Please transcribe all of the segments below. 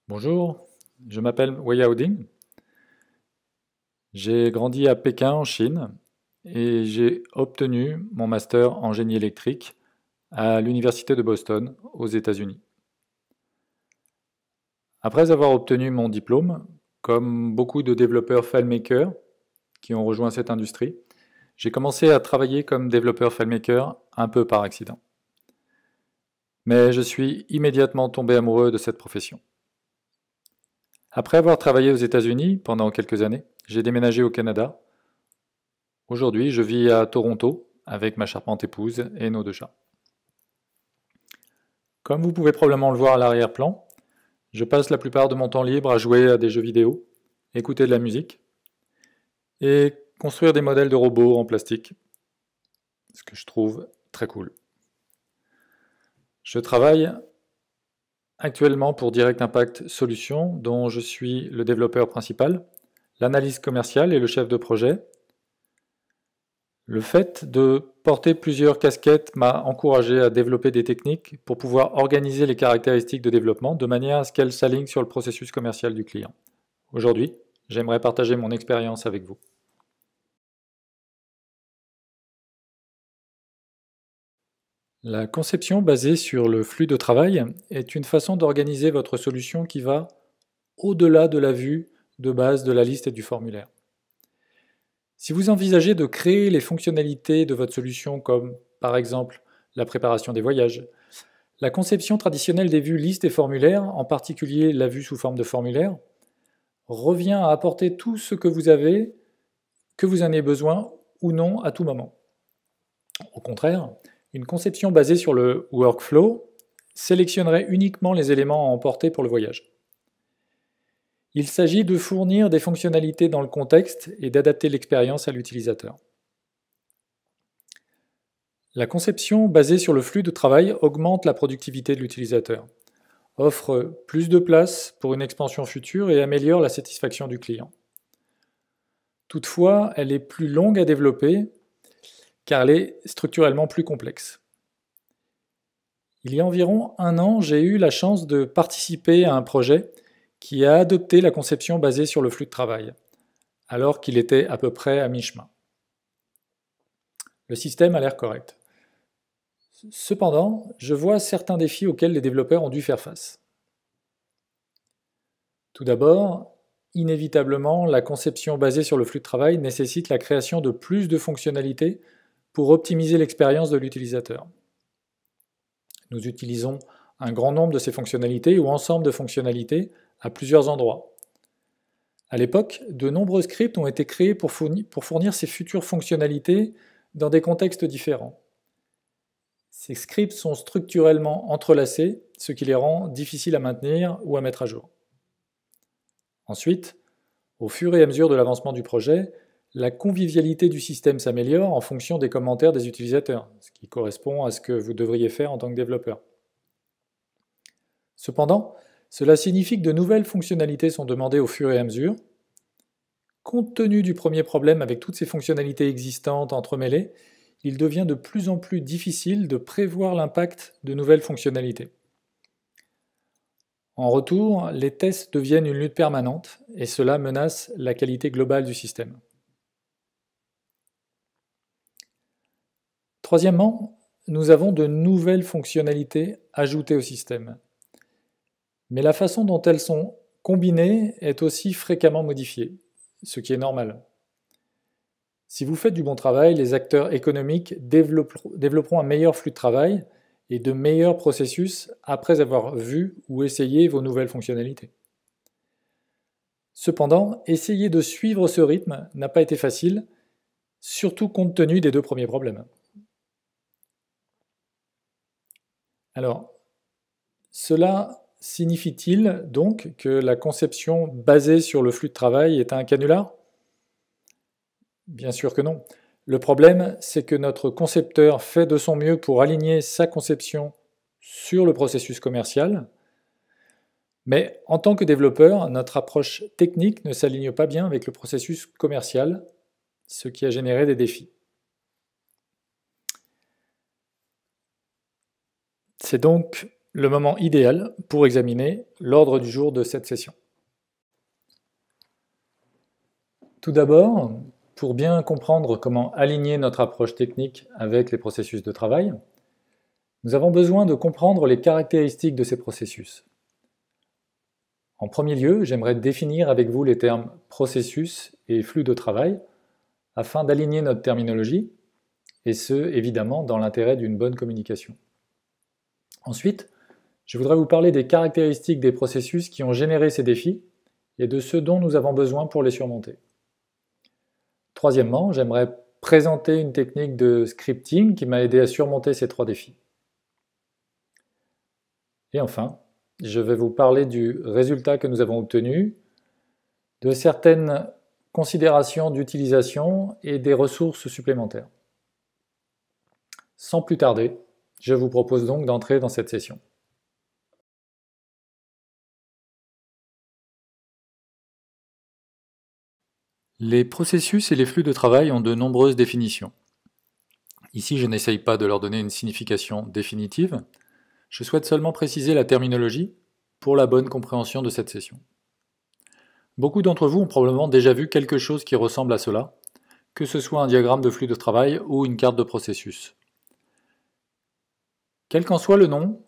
Bonjour, je m'appelle Weya Oding. J'ai grandi à Pékin en Chine et j'ai obtenu mon master en génie électrique à l'université de Boston aux États-Unis. Après avoir obtenu mon diplôme, comme beaucoup de développeurs FileMaker qui ont rejoint cette industrie, j'ai commencé à travailler comme développeur FileMaker un peu par accident. Mais je suis immédiatement tombé amoureux de cette profession. Après avoir travaillé aux États-Unis pendant quelques années, j'ai déménagé au Canada. Aujourd'hui, je vis à Toronto avec ma charmante épouse et nos deux chats. Comme vous pouvez probablement le voir à l'arrière-plan, je passe la plupart de mon temps libre à jouer à des jeux vidéo, écouter de la musique et construire des modèles de robots en plastique, ce que je trouve très cool. Je travaille actuellement pour Direct Impact Solutions, dont je suis le développeur principal, l'analyse commerciale et le chef de projet. Le fait de porter plusieurs casquettes m'a encouragé à développer des techniques pour pouvoir organiser les caractéristiques de développement de manière à ce qu'elles s'alignent sur le processus commercial du client. Aujourd'hui, j'aimerais partager mon expérience avec vous. La conception basée sur le flux de travail est une façon d'organiser votre solution qui va au-delà de la vue de base de la liste et du formulaire. Si vous envisagez de créer les fonctionnalités de votre solution comme par exemple la préparation des voyages, la conception traditionnelle des vues listes et formulaires, en particulier la vue sous forme de formulaire, revient à apporter tout ce que vous avez, que vous en ayez besoin ou non à tout moment. Au contraire, une conception basée sur le workflow sélectionnerait uniquement les éléments à emporter pour le voyage. Il s'agit de fournir des fonctionnalités dans le contexte et d'adapter l'expérience à l'utilisateur. La conception basée sur le flux de travail augmente la productivité de l'utilisateur, offre plus de place pour une expansion future et améliore la satisfaction du client. Toutefois, elle est plus longue à développer car elle est structurellement plus complexe. Il y a environ un an, j'ai eu la chance de participer à un projet qui a adopté la conception basée sur le flux de travail, alors qu'il était à peu près à mi-chemin. Le système a l'air correct. Cependant, je vois certains défis auxquels les développeurs ont dû faire face. Tout d'abord, inévitablement, la conception basée sur le flux de travail nécessite la création de plus de fonctionnalités pour optimiser l'expérience de l'utilisateur. Nous utilisons un grand nombre de ces fonctionnalités ou ensemble de fonctionnalités à plusieurs endroits. À l'époque, de nombreux scripts ont été créés pour fournir ces futures fonctionnalités dans des contextes différents. Ces scripts sont structurellement entrelacés, ce qui les rend difficiles à maintenir ou à mettre à jour. Ensuite, au fur et à mesure de l'avancement du projet, la convivialité du système s'améliore en fonction des commentaires des utilisateurs, ce qui correspond à ce que vous devriez faire en tant que développeur. Cependant, cela signifie que de nouvelles fonctionnalités sont demandées au fur et à mesure. Compte tenu du premier problème avec toutes ces fonctionnalités existantes entremêlées, il devient de plus en plus difficile de prévoir l'impact de nouvelles fonctionnalités. En retour, les tests deviennent une lutte permanente et cela menace la qualité globale du système. Troisièmement, nous avons de nouvelles fonctionnalités ajoutées au système. Mais la façon dont elles sont combinées est aussi fréquemment modifiée, ce qui est normal. Si vous faites du bon travail, les acteurs économiques développeront un meilleur flux de travail et de meilleurs processus après avoir vu ou essayé vos nouvelles fonctionnalités. Cependant, essayer de suivre ce rythme n'a pas été facile, surtout compte tenu des deux premiers problèmes. Alors, cela signifie-t-il donc que la conception basée sur le flux de travail est un canular? Bien sûr que non. Le problème, c'est que notre concepteur fait de son mieux pour aligner sa conception sur le processus commercial, mais en tant que développeur, notre approche technique ne s'aligne pas bien avec le processus commercial, ce qui a généré des défis. C'est donc le moment idéal pour examiner l'ordre du jour de cette session. Tout d'abord, pour bien comprendre comment aligner notre approche technique avec les processus de travail, nous avons besoin de comprendre les caractéristiques de ces processus. En premier lieu, j'aimerais définir avec vous les termes processus et flux de travail afin d'aligner notre terminologie, et ce, évidemment, dans l'intérêt d'une bonne communication. Ensuite, je voudrais vous parler des caractéristiques des processus qui ont généré ces défis et de ce dont nous avons besoin pour les surmonter. Troisièmement, j'aimerais présenter une technique de scripting qui m'a aidé à surmonter ces trois défis. Et enfin, je vais vous parler du résultat que nous avons obtenu, de certaines considérations d'utilisation et des ressources supplémentaires. Sans plus tarder, je vous propose donc d'entrer dans cette session. Les processus et les flux de travail ont de nombreuses définitions. Ici, je n'essaye pas de leur donner une signification définitive, je souhaite seulement préciser la terminologie pour la bonne compréhension de cette session. Beaucoup d'entre vous ont probablement déjà vu quelque chose qui ressemble à cela, que ce soit un diagramme de flux de travail ou une carte de processus. Quel qu'en soit le nom,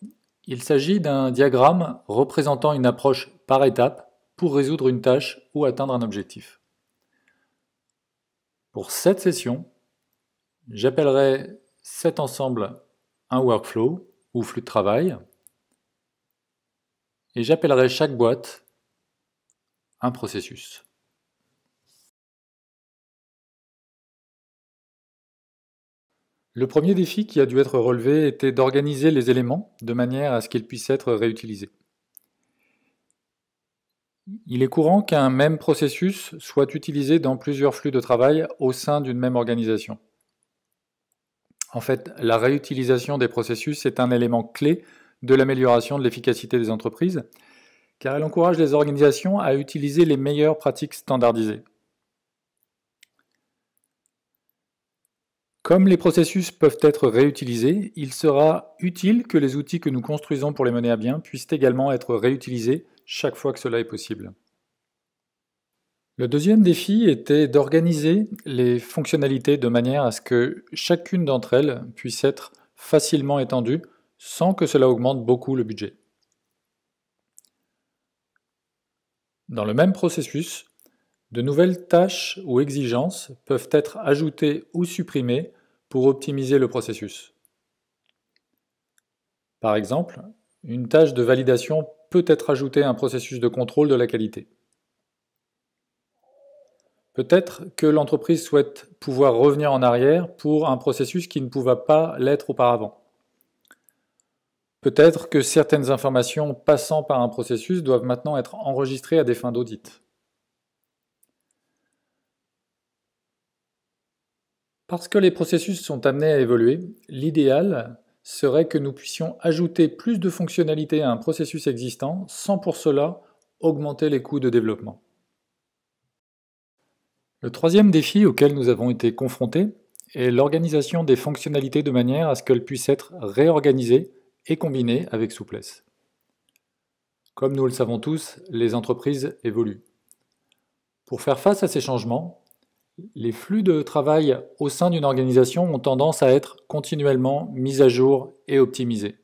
il s'agit d'un diagramme représentant une approche par étapes pour résoudre une tâche ou atteindre un objectif. Pour cette session, j'appellerai cet ensemble un workflow ou flux de travail, et j'appellerai chaque boîte un processus. Le premier défi qui a dû être relevé était d'organiser les éléments de manière à ce qu'ils puissent être réutilisés. Il est courant qu'un même processus soit utilisé dans plusieurs flux de travail au sein d'une même organisation. En fait, la réutilisation des processus est un élément clé de l'amélioration de l'efficacité des entreprises, car elle encourage les organisations à utiliser les meilleures pratiques standardisées. Comme les processus peuvent être réutilisés, il sera utile que les outils que nous construisons pour les mener à bien puissent également être réutilisés chaque fois que cela est possible. Le deuxième défi était d'organiser les fonctionnalités de manière à ce que chacune d'entre elles puisse être facilement étendue sans que cela augmente beaucoup le budget. Dans le même processus, de nouvelles tâches ou exigences peuvent être ajoutées ou supprimées pour optimiser le processus. Par exemple, une tâche de validation peut être ajoutée à un processus de contrôle de la qualité. Peut-être que l'entreprise souhaite pouvoir revenir en arrière pour un processus qui ne pouvait pas l'être auparavant. Peut-être que certaines informations passant par un processus doivent maintenant être enregistrées à des fins d'audit. Parce que les processus sont amenés à évoluer, l'idéal serait que nous puissions ajouter plus de fonctionnalités à un processus existant sans pour cela augmenter les coûts de développement. Le troisième défi auquel nous avons été confrontés est l'organisation des fonctionnalités de manière à ce qu'elles puissent être réorganisées et combinées avec souplesse. Comme nous le savons tous, les entreprises évoluent. Pour faire face à ces changements, les flux de travail au sein d'une organisation ont tendance à être continuellement mis à jour et optimisés.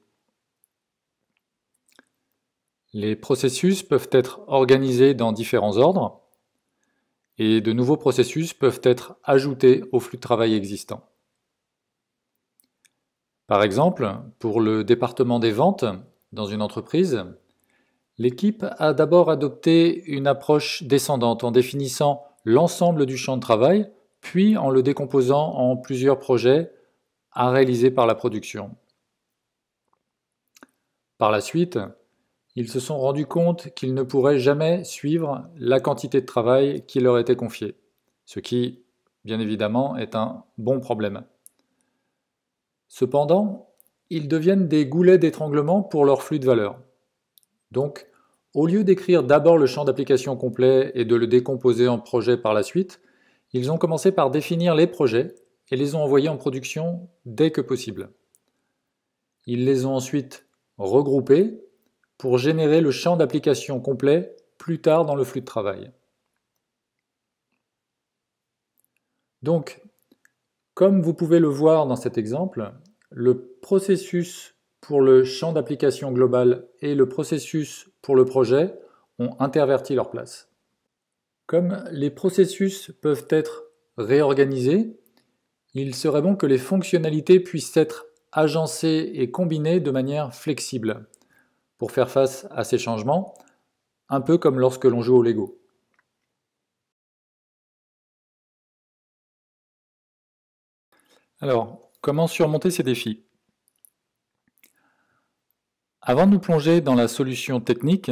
Les processus peuvent être organisés dans différents ordres, et de nouveaux processus peuvent être ajoutés au flux de travail existant. Par exemple, pour le département des ventes dans une entreprise, l'équipe a d'abord adopté une approche descendante en définissant l'ensemble du champ de travail, puis en le décomposant en plusieurs projets à réaliser par la production. Par la suite, ils se sont rendus compte qu'ils ne pourraient jamais suivre la quantité de travail qui leur était confiée, ce qui, bien évidemment, est un bon problème. Cependant, ils deviennent des goulets d'étranglement pour leur flux de valeur. Donc, au lieu d'écrire d'abord le champ d'application complet et de le décomposer en projets par la suite, ils ont commencé par définir les projets et les ont envoyés en production dès que possible. Ils les ont ensuite regroupés pour générer le champ d'application complet plus tard dans le flux de travail. Donc, comme vous pouvez le voir dans cet exemple, le processus pour le champ d'application global et le processus pour le projet ont interverti leur place. Comme les processus peuvent être réorganisés, il serait bon que les fonctionnalités puissent être agencées et combinées de manière flexible pour faire face à ces changements, un peu comme lorsque l'on joue au Lego. Alors, comment surmonter ces défis? Avant de nous plonger dans la solution technique,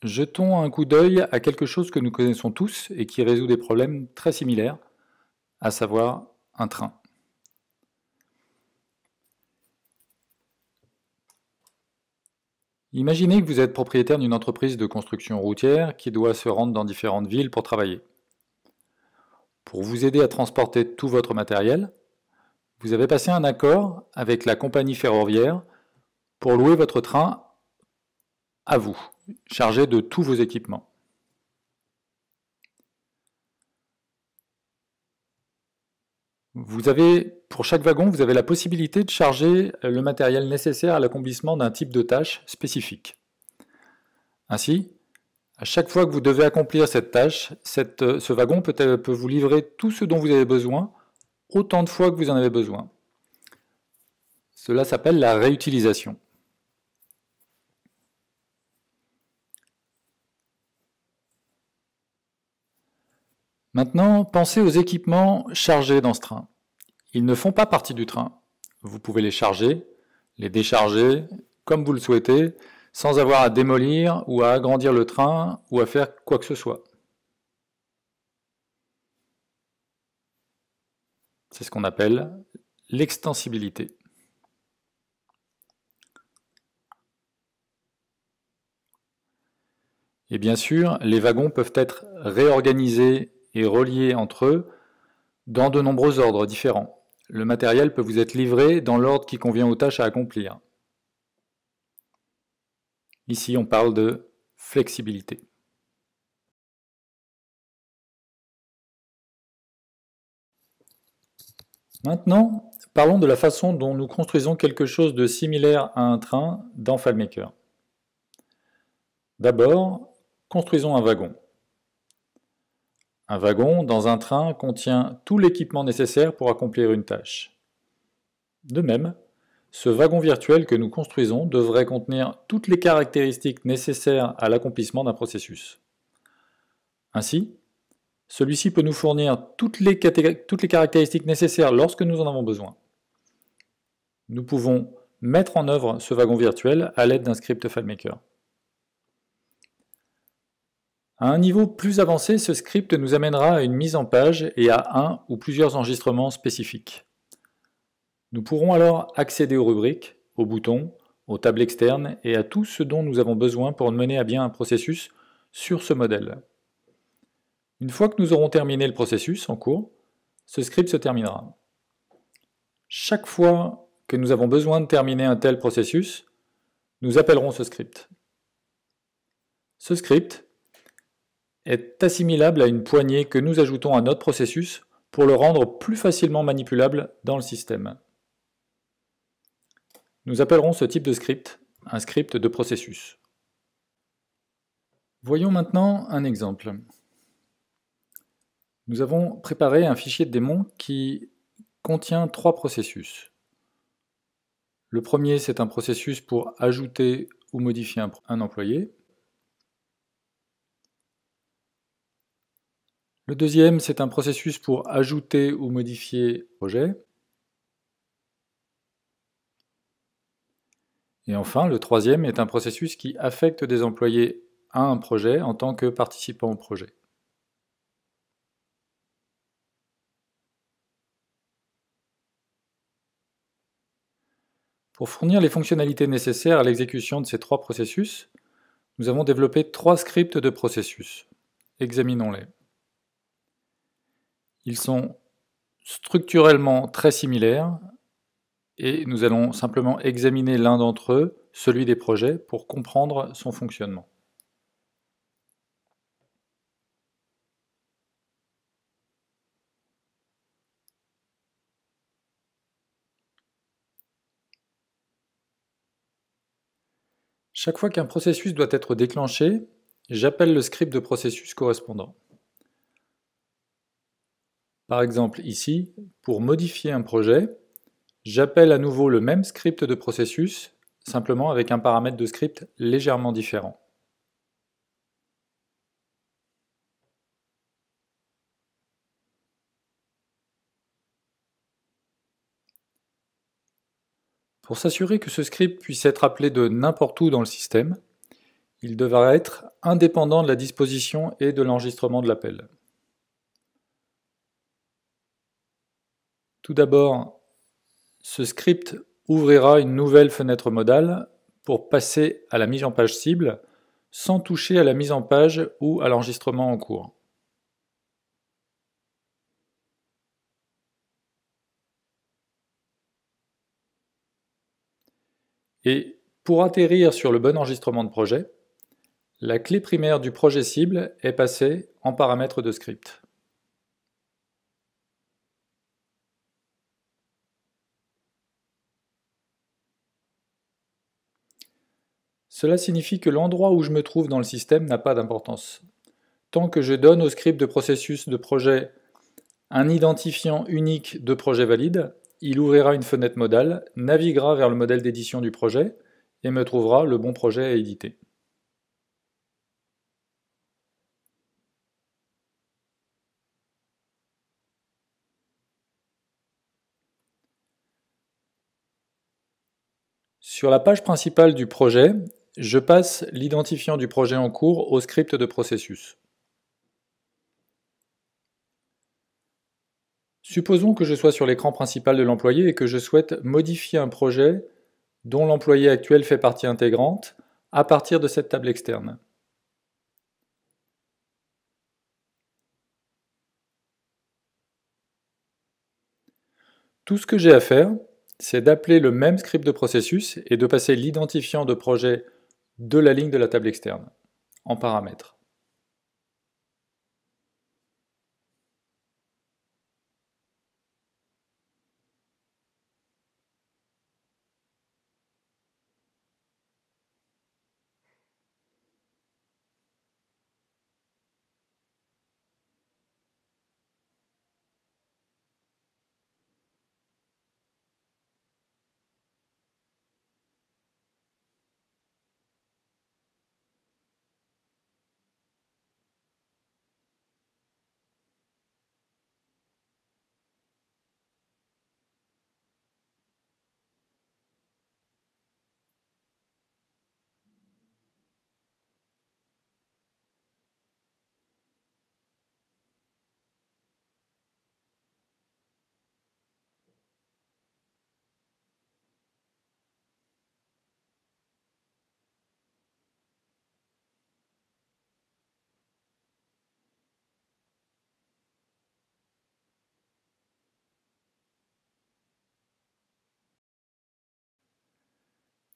jetons un coup d'œil à quelque chose que nous connaissons tous et qui résout des problèmes très similaires, à savoir un train. Imaginez que vous êtes propriétaire d'une entreprise de construction routière qui doit se rendre dans différentes villes pour travailler. Pour vous aider à transporter tout votre matériel, vous avez passé un accord avec la compagnie ferroviaire pour louer votre train à vous, chargé de tous vos équipements. Pour chaque wagon, vous avez la possibilité de charger le matériel nécessaire à l'accomplissement d'un type de tâche spécifique. Ainsi, à chaque fois que vous devez accomplir cette tâche, ce wagon peut vous livrer tout ce dont vous avez besoin, autant de fois que vous en avez besoin. Cela s'appelle la réutilisation. Maintenant, pensez aux équipements chargés dans ce train. Ils ne font pas partie du train. Vous pouvez les charger, les décharger, comme vous le souhaitez, sans avoir à démolir ou à agrandir le train ou à faire quoi que ce soit. C'est ce qu'on appelle l'extensibilité. Et bien sûr, les wagons peuvent être réorganisés et reliés entre eux dans de nombreux ordres différents. Le matériel peut vous être livré dans l'ordre qui convient aux tâches à accomplir. Ici, on parle de flexibilité. Maintenant, parlons de la façon dont nous construisons quelque chose de similaire à un train dans FileMaker. D'abord, construisons un wagon. Un wagon dans un train contient tout l'équipement nécessaire pour accomplir une tâche. De même, ce wagon virtuel que nous construisons devrait contenir toutes les caractéristiques nécessaires à l'accomplissement d'un processus. Ainsi, celui-ci peut nous fournir toutes les caractéristiques nécessaires lorsque nous en avons besoin. Nous pouvons mettre en œuvre ce wagon virtuel à l'aide d'un script FileMaker. À un niveau plus avancé, ce script nous amènera à une mise en page et à un ou plusieurs enregistrements spécifiques. Nous pourrons alors accéder aux rubriques, aux boutons, aux tables externes et à tout ce dont nous avons besoin pour mener à bien un processus sur ce modèle. Une fois que nous aurons terminé le processus en cours, ce script se terminera. Chaque fois que nous avons besoin de terminer un tel processus, nous appellerons ce script. Ce script est assimilable à une poignée que nous ajoutons à notre processus pour le rendre plus facilement manipulable dans le système. Nous appellerons ce type de script un script de processus. Voyons maintenant un exemple. Nous avons préparé un fichier de démon qui contient 3 processus. Le premier, c'est un processus pour ajouter ou modifier un employé. Le deuxième, c'est un processus pour ajouter ou modifier un projet. Et enfin, le troisième est un processus qui affecte des employés à un projet en tant que participants au projet. Pour fournir les fonctionnalités nécessaires à l'exécution de ces 3 processus, nous avons développé 3 scripts de processus. Examinons-les. Ils sont structurellement très similaires et nous allons simplement examiner l'un d'entre eux celui des projets, pour comprendre son fonctionnement. Chaque fois qu'un processus doit être déclenché, j'appelle le script de processus correspondant. Par exemple ici, pour modifier un projet, j'appelle à nouveau le même script de processus, simplement avec un paramètre de script légèrement différent. Pour s'assurer que ce script puisse être appelé de n'importe où dans le système, il devra être indépendant de la disposition et de l'enregistrement de l'appel. Tout d'abord, ce script ouvrira une nouvelle fenêtre modale pour passer à la mise en page cible sans toucher à la mise en page ou à l'enregistrement en cours. Et pour atterrir sur le bon enregistrement de projet, la clé primaire du projet cible est passée en paramètre de script. Cela signifie que l'endroit où je me trouve dans le système n'a pas d'importance. Tant que je donne au script de processus de projet un identifiant unique de projet valide, il ouvrira une fenêtre modale, naviguera vers le modèle d'édition du projet et me trouvera le bon projet à éditer. Sur la page principale du projet, je passe l'identifiant du projet en cours au script de processus. Supposons que je sois sur l'écran principal de l'employé et que je souhaite modifier un projet dont l'employé actuel fait partie intégrante à partir de cette table externe. Tout ce que j'ai à faire, c'est d'appeler le même script de processus et de passer l'identifiant de projet de la ligne de la table externe en paramètres.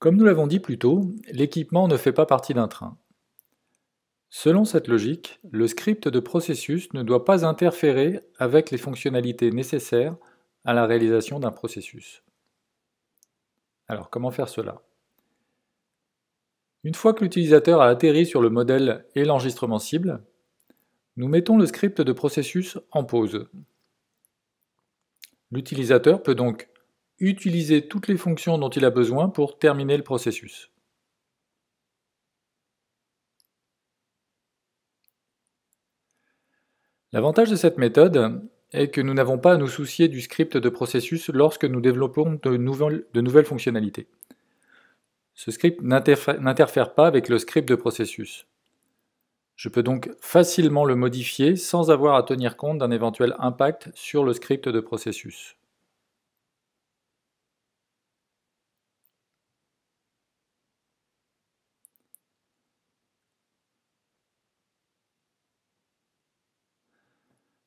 Comme nous l'avons dit plus tôt, l'équipement ne fait pas partie d'un train. Selon cette logique, le script de processus ne doit pas interférer avec les fonctionnalités nécessaires à la réalisation d'un processus. Alors comment faire cela? Une fois que l'utilisateur a atterri sur le modèle et l'enregistrement cible, nous mettons le script de processus en pause. L'utilisateur peut donc utiliser toutes les fonctions dont il a besoin pour terminer le processus. L'avantage de cette méthode est que nous n'avons pas à nous soucier du script de processus lorsque nous développons de nouvelles fonctionnalités. Ce script n'interfère pas avec le script de processus. Je peux donc facilement le modifier sans avoir à tenir compte d'un éventuel impact sur le script de processus.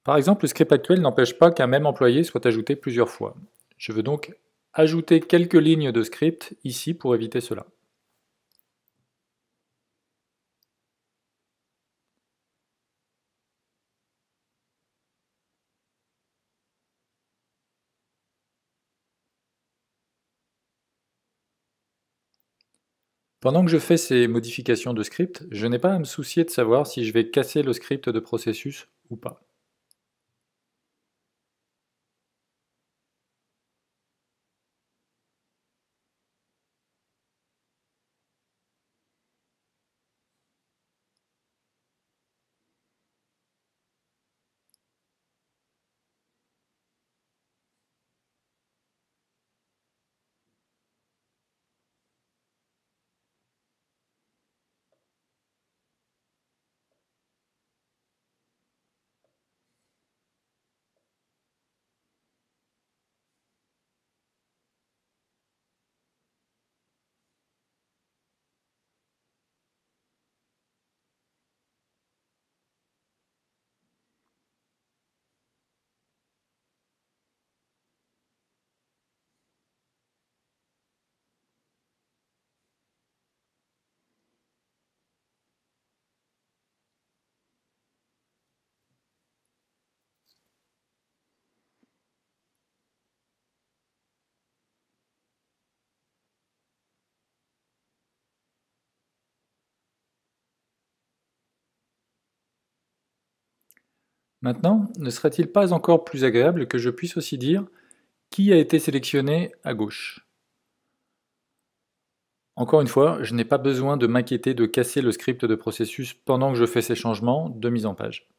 Par exemple, le script actuel n'empêche pas qu'un même employé soit ajouté plusieurs fois. Je veux donc ajouter quelques lignes de script ici pour éviter cela. Pendant que je fais ces modifications de script, je n'ai pas à me soucier de savoir si je vais casser le script de processus ou pas. Maintenant, ne serait-il pas encore plus agréable que je puisse aussi dire qui a été sélectionné à gauche? Encore une fois, je n'ai pas besoin de m'inquiéter de casser le script de processus pendant que je fais ces changements de mise en page.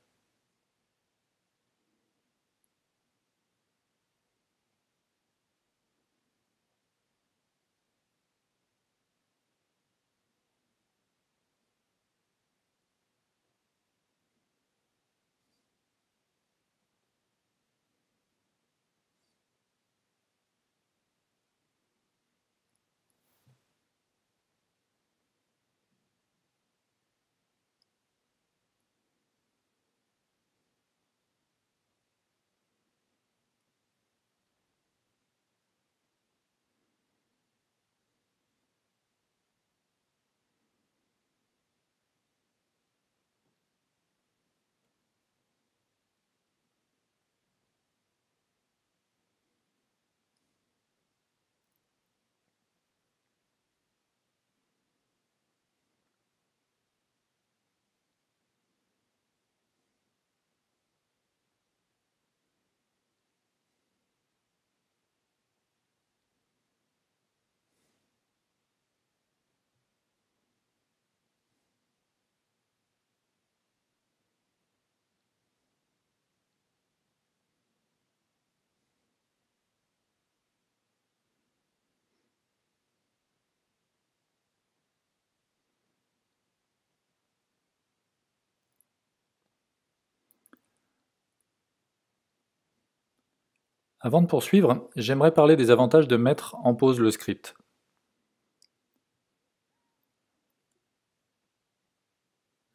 Avant de poursuivre, j'aimerais parler des avantages de mettre en pause le script.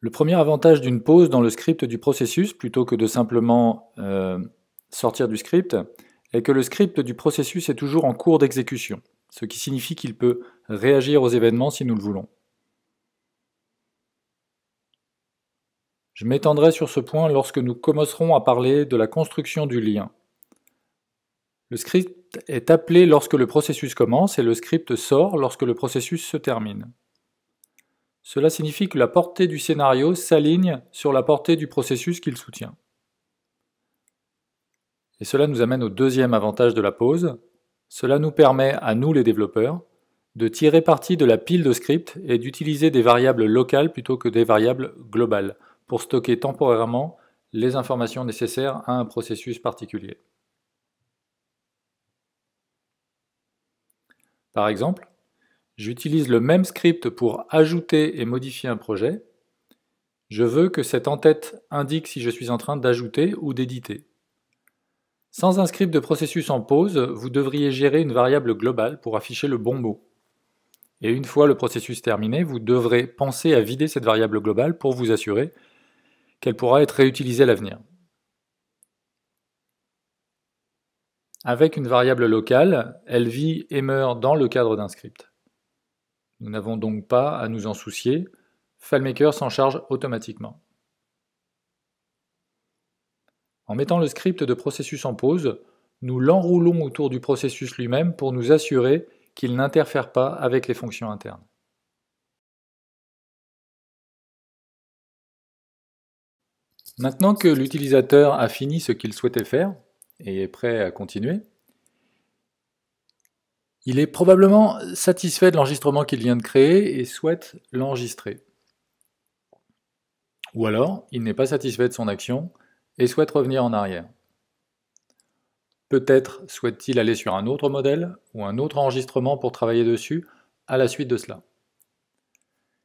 Le premier avantage d'une pause dans le script du processus, plutôt que de simplement sortir du script, est que le script du processus est toujours en cours d'exécution, ce qui signifie qu'il peut réagir aux événements si nous le voulons. Je m'étendrai sur ce point lorsque nous commencerons à parler de la construction du lien. Le script est appelé lorsque le processus commence et le script sort lorsque le processus se termine. Cela signifie que la portée du scénario s'aligne sur la portée du processus qu'il soutient. Et cela nous amène au deuxième avantage de la pause. Cela nous permet, à nous les développeurs, de tirer parti de la pile de scripts et d'utiliser des variables locales plutôt que des variables globales pour stocker temporairement les informations nécessaires à un processus particulier. Par exemple, j'utilise le même script pour ajouter et modifier un projet. Je veux que cette en-tête indique si je suis en train d'ajouter ou d'éditer. Sans un script de processus en pause, vous devriez gérer une variable globale pour afficher le bon mot. Et une fois le processus terminé, vous devrez penser à vider cette variable globale pour vous assurer qu'elle pourra être réutilisée à l'avenir. Avec une variable locale, elle vit et meurt dans le cadre d'un script. Nous n'avons donc pas à nous en soucier, FileMaker s'en charge automatiquement. En mettant le script de processus en pause, nous l'enroulons autour du processus lui-même pour nous assurer qu'il n'interfère pas avec les fonctions internes. Maintenant que l'utilisateur a fini ce qu'il souhaitait faire et est prêt à continuer, il est probablement satisfait de l'enregistrement qu'il vient de créer et souhaite l'enregistrer. Ou alors, il n'est pas satisfait de son action et souhaite revenir en arrière. Peut-être souhaite-t-il aller sur un autre modèle ou un autre enregistrement pour travailler dessus à la suite de cela.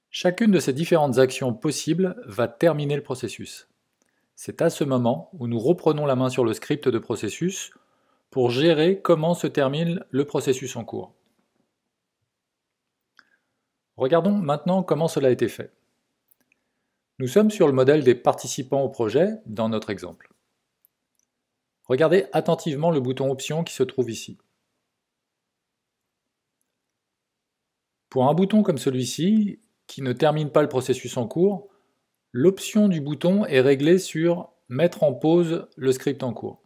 Chacune de ces différentes actions possibles va terminer le processus. C'est à ce moment où nous reprenons la main sur le script de processus pour gérer comment se termine le processus en cours. Regardons maintenant comment cela a été fait. Nous sommes sur le modèle des participants au projet dans notre exemple. Regardez attentivement le bouton Options qui se trouve ici. Pour un bouton comme celui-ci, qui ne termine pas le processus en cours, l'option du bouton est réglée sur « Mettre en pause le script en cours ».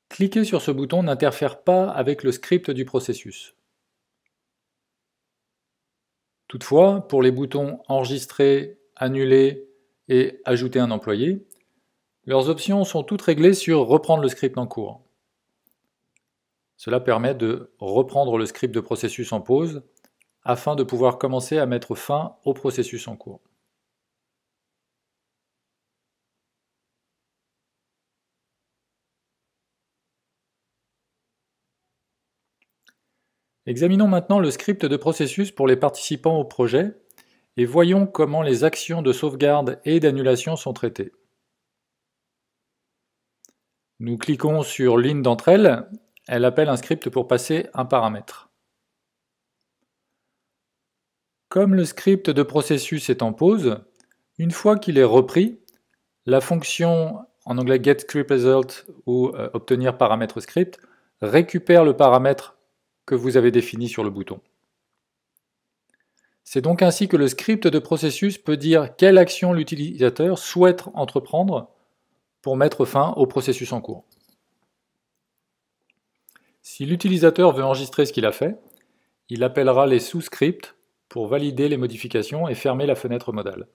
Cliquer sur ce bouton n'interfère pas avec le script du processus. Toutefois, pour les boutons « Enregistrer »,« Annuler » et « Ajouter un employé », leurs options sont toutes réglées sur « Reprendre le script en cours ». Cela permet de reprendre le script de processus en pause afin de pouvoir commencer à mettre fin au processus en cours. Examinons maintenant le script de processus pour les participants au projet et voyons comment les actions de sauvegarde et d'annulation sont traitées. Nous cliquons sur l'une d'entre elles, elle appelle un script pour passer un paramètre. Comme le script de processus est en pause, une fois qu'il est repris, la fonction en anglais getScriptResult ou obtenir paramètre script récupère le paramètre que vous avez défini sur le bouton. C'est donc ainsi que le script de processus peut dire quelle action l'utilisateur souhaite entreprendre pour mettre fin au processus en cours. Si l'utilisateur veut enregistrer ce qu'il a fait, il appellera les sous-scripts pour valider les modifications et fermer la fenêtre modale.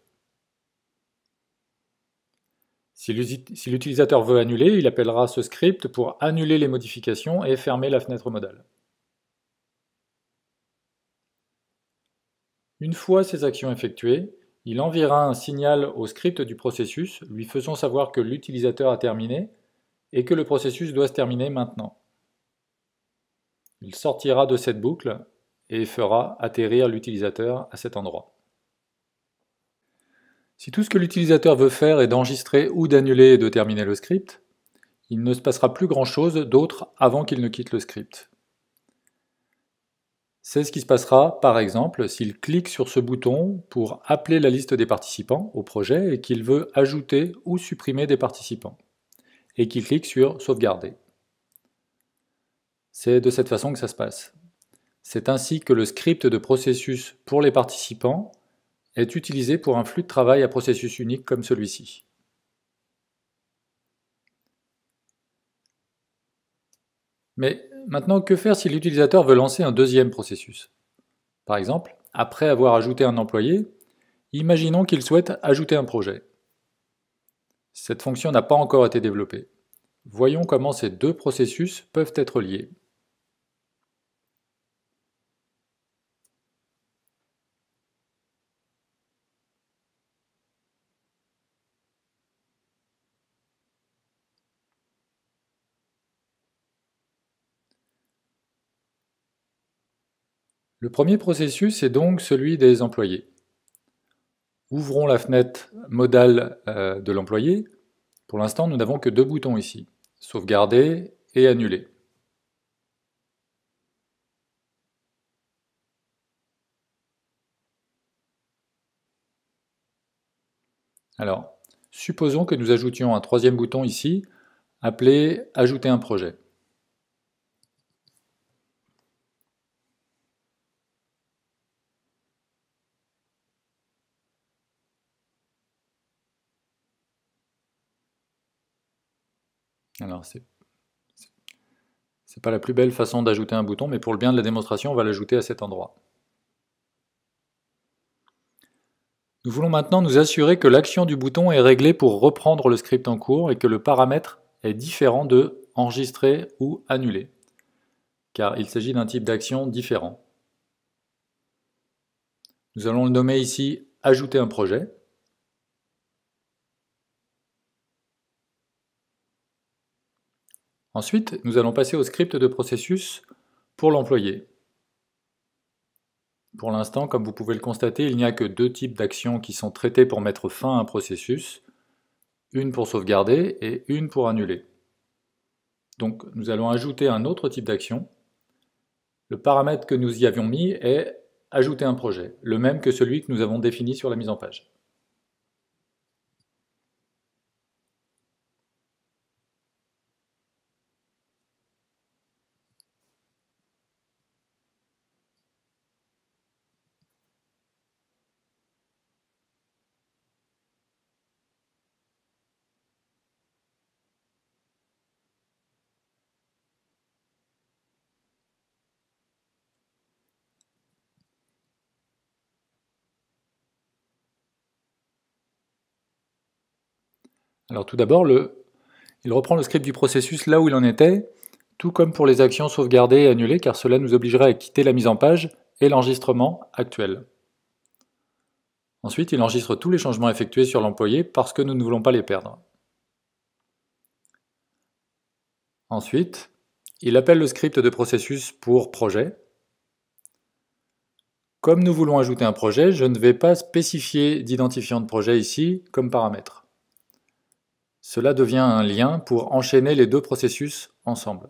Si l'utilisateur veut annuler, il appellera ce script pour annuler les modifications et fermer la fenêtre modale. Une fois ces actions effectuées, il enverra un signal au script du processus lui faisant savoir que l'utilisateur a terminé et que le processus doit se terminer maintenant. Il sortira de cette boucle et fera atterrir l'utilisateur à cet endroit. Si tout ce que l'utilisateur veut faire est d'enregistrer ou d'annuler et de terminer le script, il ne se passera plus grand-chose d'autre avant qu'il ne quitte le script. C'est ce qui se passera, par exemple, s'il clique sur ce bouton pour appeler la liste des participants au projet et qu'il veut ajouter ou supprimer des participants, et qu'il clique sur « Sauvegarder ». C'est de cette façon que ça se passe. C'est ainsi que le script de processus pour les participants est utilisé pour un flux de travail à processus unique comme celui-ci. Mais maintenant, que faire si l'utilisateur veut lancer un deuxième processus? Par exemple, après avoir ajouté un employé, imaginons qu'il souhaite ajouter un projet. Cette fonction n'a pas encore été développée. Voyons comment ces deux processus peuvent être liés. Le premier processus est donc celui des employés. Ouvrons la fenêtre modale de l'employé. Pour l'instant, nous n'avons que deux boutons ici, sauvegarder et annuler. Alors, supposons que nous ajoutions un troisième bouton ici, appelé ajouter un projet. Alors, c'est pas la plus belle façon d'ajouter un bouton, mais pour le bien de la démonstration, on va l'ajouter à cet endroit. Nous voulons maintenant nous assurer que l'action du bouton est réglée pour reprendre le script en cours et que le paramètre est différent de enregistrer ou annuler, car il s'agit d'un type d'action différent. Nous allons le nommer ici ajouter un projet. Ensuite, nous allons passer au script de processus pour l'employé. Pour l'instant, comme vous pouvez le constater, il n'y a que deux types d'actions qui sont traitées pour mettre fin à un processus, une pour sauvegarder et une pour annuler. Donc nous allons ajouter un autre type d'action. Le paramètre que nous y avions mis est ajouter un projet, le même que celui que nous avons défini sur la mise en page. Alors tout d'abord, il reprend le script du processus là où il en était, tout comme pour les actions sauvegardées et annulées, car cela nous obligerait à quitter la mise en page et l'enregistrement actuel. Ensuite, il enregistre tous les changements effectués sur l'employé parce que nous ne voulons pas les perdre. Ensuite, il appelle le script de processus pour projet. Comme nous voulons ajouter un projet, je ne vais pas spécifier d'identifiant de projet ici comme paramètre. Cela devient un lien pour enchaîner les deux processus ensemble.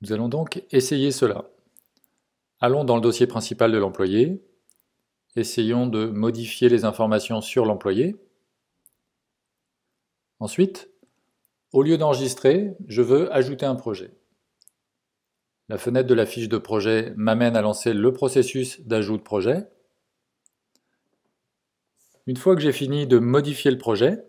Nous allons donc essayer cela. Allons dans le dossier principal de l'employé, essayons de modifier les informations sur l'employé. Ensuite, au lieu d'enregistrer, je veux ajouter un projet. La fenêtre de la fiche de projet m'amène à lancer le processus d'ajout de projet. Une fois que j'ai fini de modifier le projet,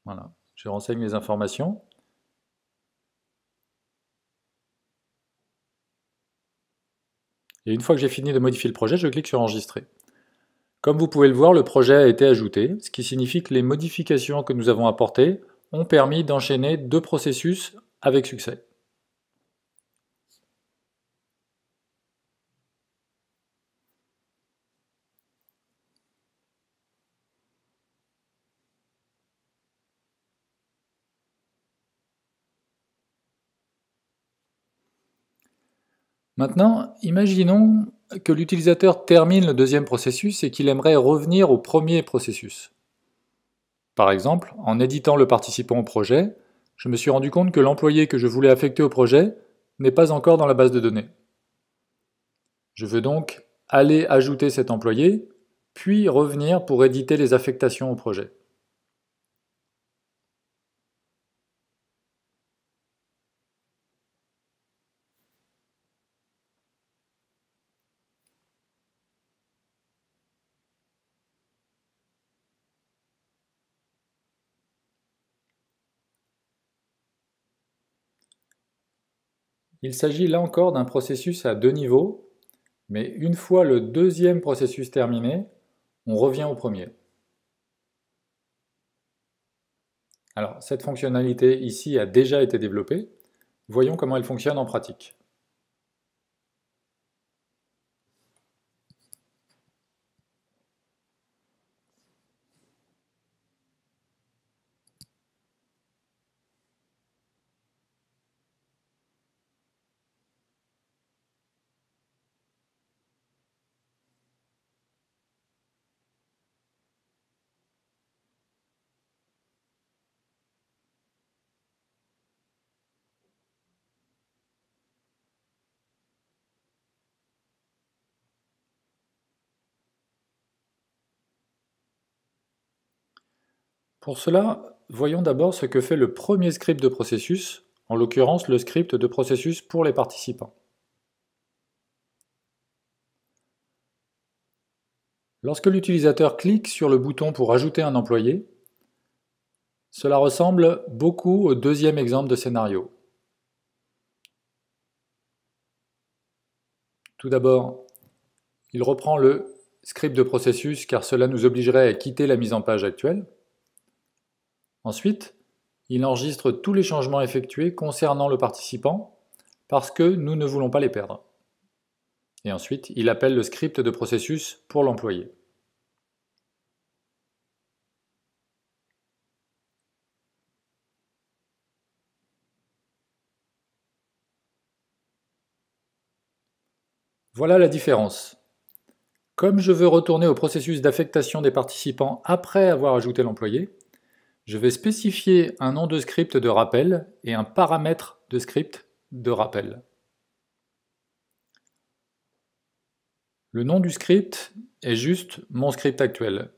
voilà, je renseigne les informations. Et une fois que j'ai fini de modifier le projet, je clique sur enregistrer. Comme vous pouvez le voir, le projet a été ajouté, ce qui signifie que les modifications que nous avons apportées ont permis d'enchaîner deux processus avec succès. Maintenant, imaginons que l'utilisateur termine le deuxième processus et qu'il aimerait revenir au premier processus. Par exemple, en éditant le participant au projet, je me suis rendu compte que l'employé que je voulais affecter au projet n'est pas encore dans la base de données. Je veux donc aller ajouter cet employé, puis revenir pour éditer les affectations au projet. Il s'agit là encore d'un processus à deux niveaux, mais une fois le deuxième processus terminé, on revient au premier. Alors, cette fonctionnalité ici a déjà été développée. Voyons comment elle fonctionne en pratique. Pour cela, voyons d'abord ce que fait le premier script de processus en l'occurrence le script de processus pour les participants. Lorsque l'utilisateur clique sur le bouton pour ajouter un employé, cela ressemble beaucoup au deuxième exemple de scénario. Tout d'abord, il reprend le script de processus car cela nous obligerait à quitter la mise en page actuelle. Ensuite, il enregistre tous les changements effectués concernant le participant parce que nous ne voulons pas les perdre. Et ensuite, il appelle le script de processus pour l'employé. Voilà la différence. Comme je veux retourner au processus d'affectation des participants après avoir ajouté l'employé, je vais spécifier un nom de script de rappel et un paramètre de script de rappel. Le nom du script est juste mon script actuel.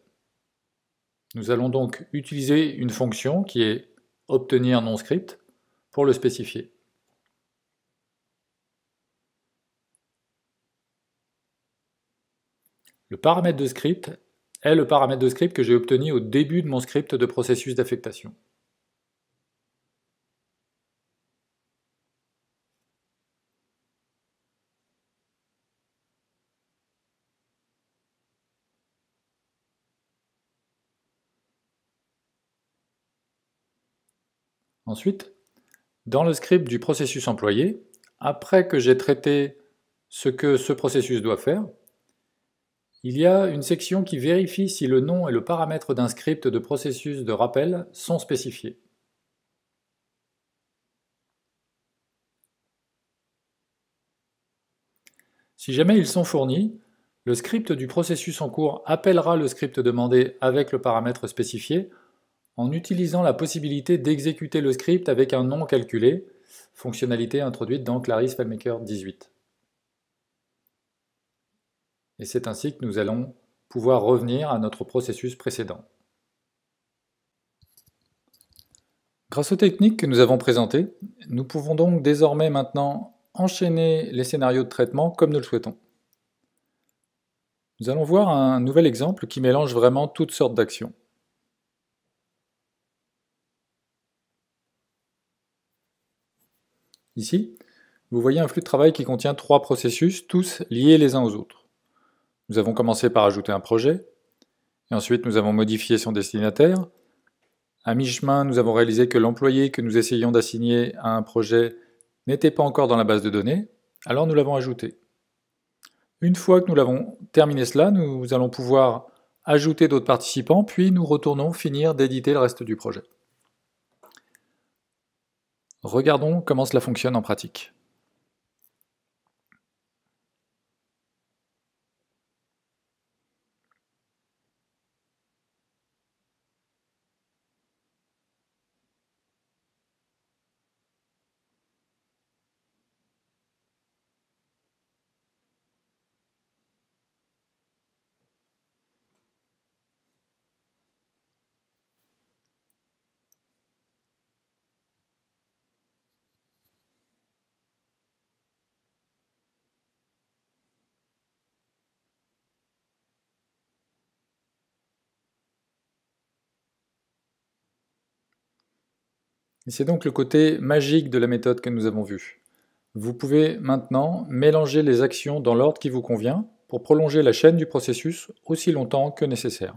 Nous allons donc utiliser une fonction qui est obtenir nom script pour le spécifier. Le paramètre de script est le paramètre de script que j'ai obtenu au début de mon script de processus d'affectation. Ensuite, dans le script du processus employé, après que j'ai traité ce que ce processus doit faire, il y a une section qui vérifie si le nom et le paramètre d'un script de processus de rappel sont spécifiés. Si jamais ils sont fournis, le script du processus en cours appellera le script demandé avec le paramètre spécifié en utilisant la possibilité d'exécuter le script avec un nom calculé, fonctionnalité introduite dans Claris FileMaker 18. Et c'est ainsi que nous allons pouvoir revenir à notre processus précédent. Grâce aux techniques que nous avons présentées, nous pouvons donc désormais maintenant enchaîner les scénarios de traitement comme nous le souhaitons. Nous allons voir un nouvel exemple qui mélange vraiment toutes sortes d'actions. Ici, vous voyez un flux de travail qui contient 3 processus, tous liés les uns aux autres. Nous avons commencé par ajouter un projet, et ensuite nous avons modifié son destinataire. À mi-chemin, nous avons réalisé que l'employé que nous essayions d'assigner à un projet n'était pas encore dans la base de données, alors nous l'avons ajouté. Une fois que nous l'avons terminé cela, nous allons pouvoir ajouter d'autres participants, puis nous retournons finir d'éditer le reste du projet. Regardons comment cela fonctionne en pratique. Et c'est donc le côté magique de la méthode que nous avons vu. Vous pouvez maintenant mélanger les actions dans l'ordre qui vous convient pour prolonger la chaîne du processus aussi longtemps que nécessaire.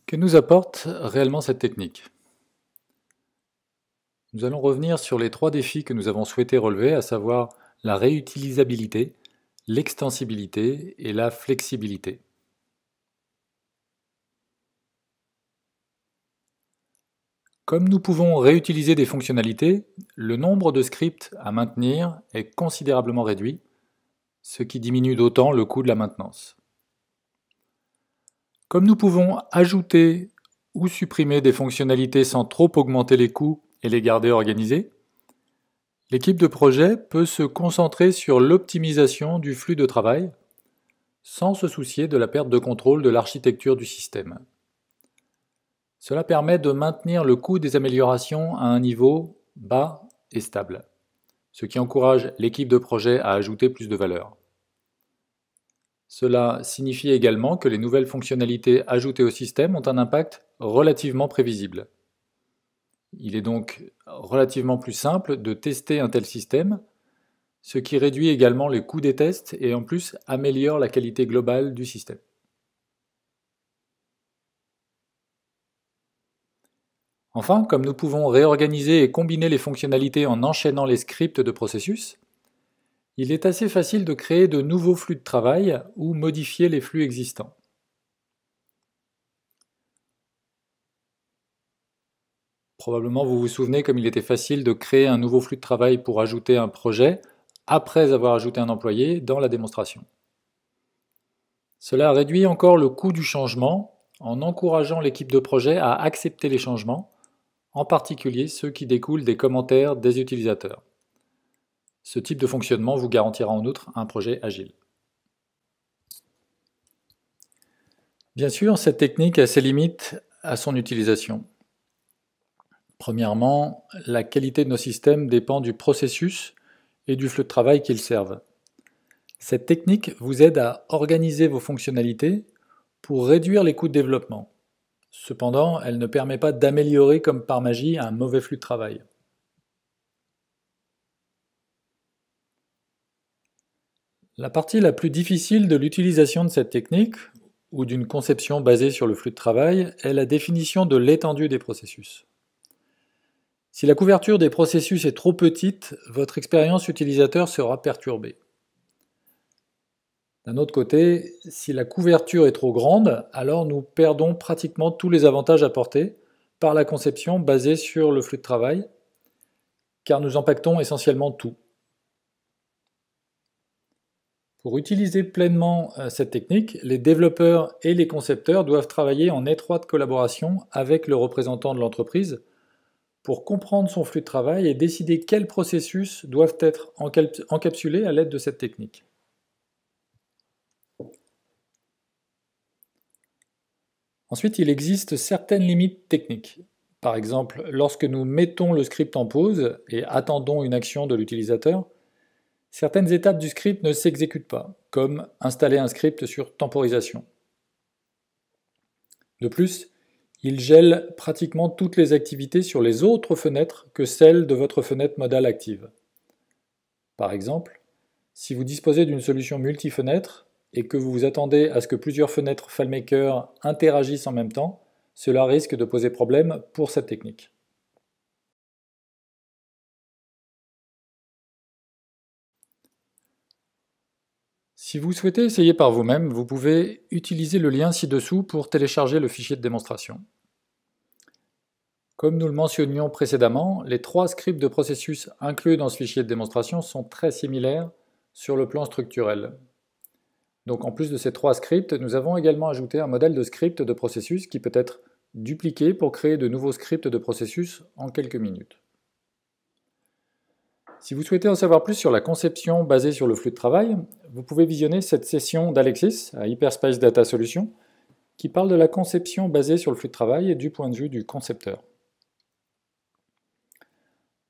Que nous apporte réellement cette technique? Nous allons revenir sur les 3 défis que nous avons souhaité relever, à savoir la réutilisabilité, l'extensibilité et la flexibilité. Comme nous pouvons réutiliser des fonctionnalités, le nombre de scripts à maintenir est considérablement réduit, ce qui diminue d'autant le coût de la maintenance. Comme nous pouvons ajouter ou supprimer des fonctionnalités sans trop augmenter les coûts et les garder organisées, l'équipe de projet peut se concentrer sur l'optimisation du flux de travail sans se soucier de la perte de contrôle de l'architecture du système. Cela permet de maintenir le coût des améliorations à un niveau bas et stable, ce qui encourage l'équipe de projet à ajouter plus de valeur. Cela signifie également que les nouvelles fonctionnalités ajoutées au système ont un impact relativement prévisible. Il est donc relativement plus simple de tester un tel système, ce qui réduit également les coûts des tests et en plus améliore la qualité globale du système. Enfin, comme nous pouvons réorganiser et combiner les fonctionnalités en enchaînant les scripts de processus, il est assez facile de créer de nouveaux flux de travail ou modifier les flux existants. Probablement vous vous souvenez comme il était facile de créer un nouveau flux de travail pour ajouter un projet après avoir ajouté un employé dans la démonstration. Cela réduit encore le coût du changement en encourageant l'équipe de projet à accepter les changements, en particulier ceux qui découlent des commentaires des utilisateurs. Ce type de fonctionnement vous garantira en outre un projet agile. Bien sûr, cette technique a ses limites à son utilisation. Premièrement, la qualité de nos systèmes dépend du processus et du flux de travail qu'ils servent. Cette technique vous aide à organiser vos fonctionnalités pour réduire les coûts de développement. Cependant, elle ne permet pas d'améliorer comme par magie un mauvais flux de travail. La partie la plus difficile de l'utilisation de cette technique, ou d'une conception basée sur le flux de travail, est la définition de l'étendue des processus. Si la couverture des processus est trop petite, votre expérience utilisateur sera perturbée. D'un autre côté, si la couverture est trop grande, alors nous perdons pratiquement tous les avantages apportés par la conception basée sur le flux de travail, car nous impactons essentiellement tout. Pour utiliser pleinement cette technique, les développeurs et les concepteurs doivent travailler en étroite collaboration avec le représentant de l'entreprise pour comprendre son flux de travail et décider quels processus doivent être encapsulés à l'aide de cette technique. Ensuite, il existe certaines limites techniques. Par exemple, lorsque nous mettons le script en pause et attendons une action de l'utilisateur, certaines étapes du script ne s'exécutent pas, comme installer un script sur temporisation. De plus, il gèle pratiquement toutes les activités sur les autres fenêtres que celles de votre fenêtre modale active. Par exemple, si vous disposez d'une solution multi-fenêtres et que vous vous attendez à ce que plusieurs fenêtres FileMaker interagissent en même temps, cela risque de poser problème pour cette technique. Si vous souhaitez essayer par vous-même, vous pouvez utiliser le lien ci-dessous pour télécharger le fichier de démonstration. Comme nous le mentionnions précédemment, les 3 scripts de processus inclus dans ce fichier de démonstration sont très similaires sur le plan structurel. Donc en plus de ces 3 scripts, nous avons également ajouté un modèle de script de processus qui peut être dupliqué pour créer de nouveaux scripts de processus en quelques minutes. Si vous souhaitez en savoir plus sur la conception basée sur le flux de travail, vous pouvez visionner cette session d'Alexis à Hyperspace Data Solutions qui parle de la conception basée sur le flux de travail et du point de vue du concepteur.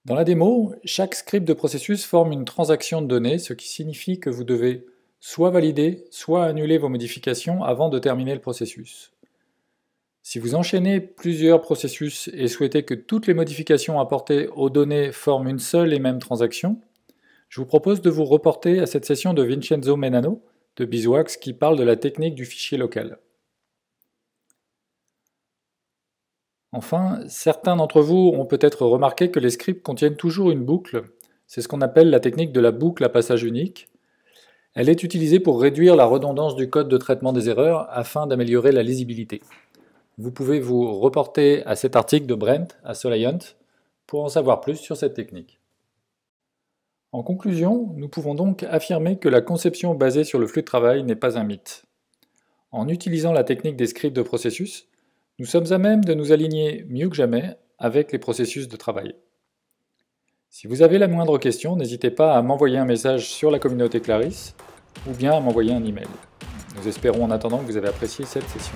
Dans la démo, chaque script de processus forme une transaction de données, ce qui signifie que vous devez soit valider, soit annuler vos modifications avant de terminer le processus. Si vous enchaînez plusieurs processus et souhaitez que toutes les modifications apportées aux données forment une seule et même transaction, je vous propose de vous reporter à cette session de Vincenzo Menano de Beeswax qui parle de la technique du fichier local. Enfin, certains d'entre vous ont peut-être remarqué que les scripts contiennent toujours une boucle. C'est ce qu'on appelle la technique de la boucle à passage unique. Elle est utilisée pour réduire la redondance du code de traitement des erreurs afin d'améliorer la lisibilité. Vous pouvez vous reporter à cet article de Brent à Soliant pour en savoir plus sur cette technique. En conclusion, nous pouvons donc affirmer que la conception basée sur le flux de travail n'est pas un mythe. En utilisant la technique des scripts de processus, nous sommes à même de nous aligner mieux que jamais avec les processus de travail. Si vous avez la moindre question, n'hésitez pas à m'envoyer un message sur la communauté Clarisse ou bien à m'envoyer un email. Nous espérons en attendant que vous avez apprécié cette session.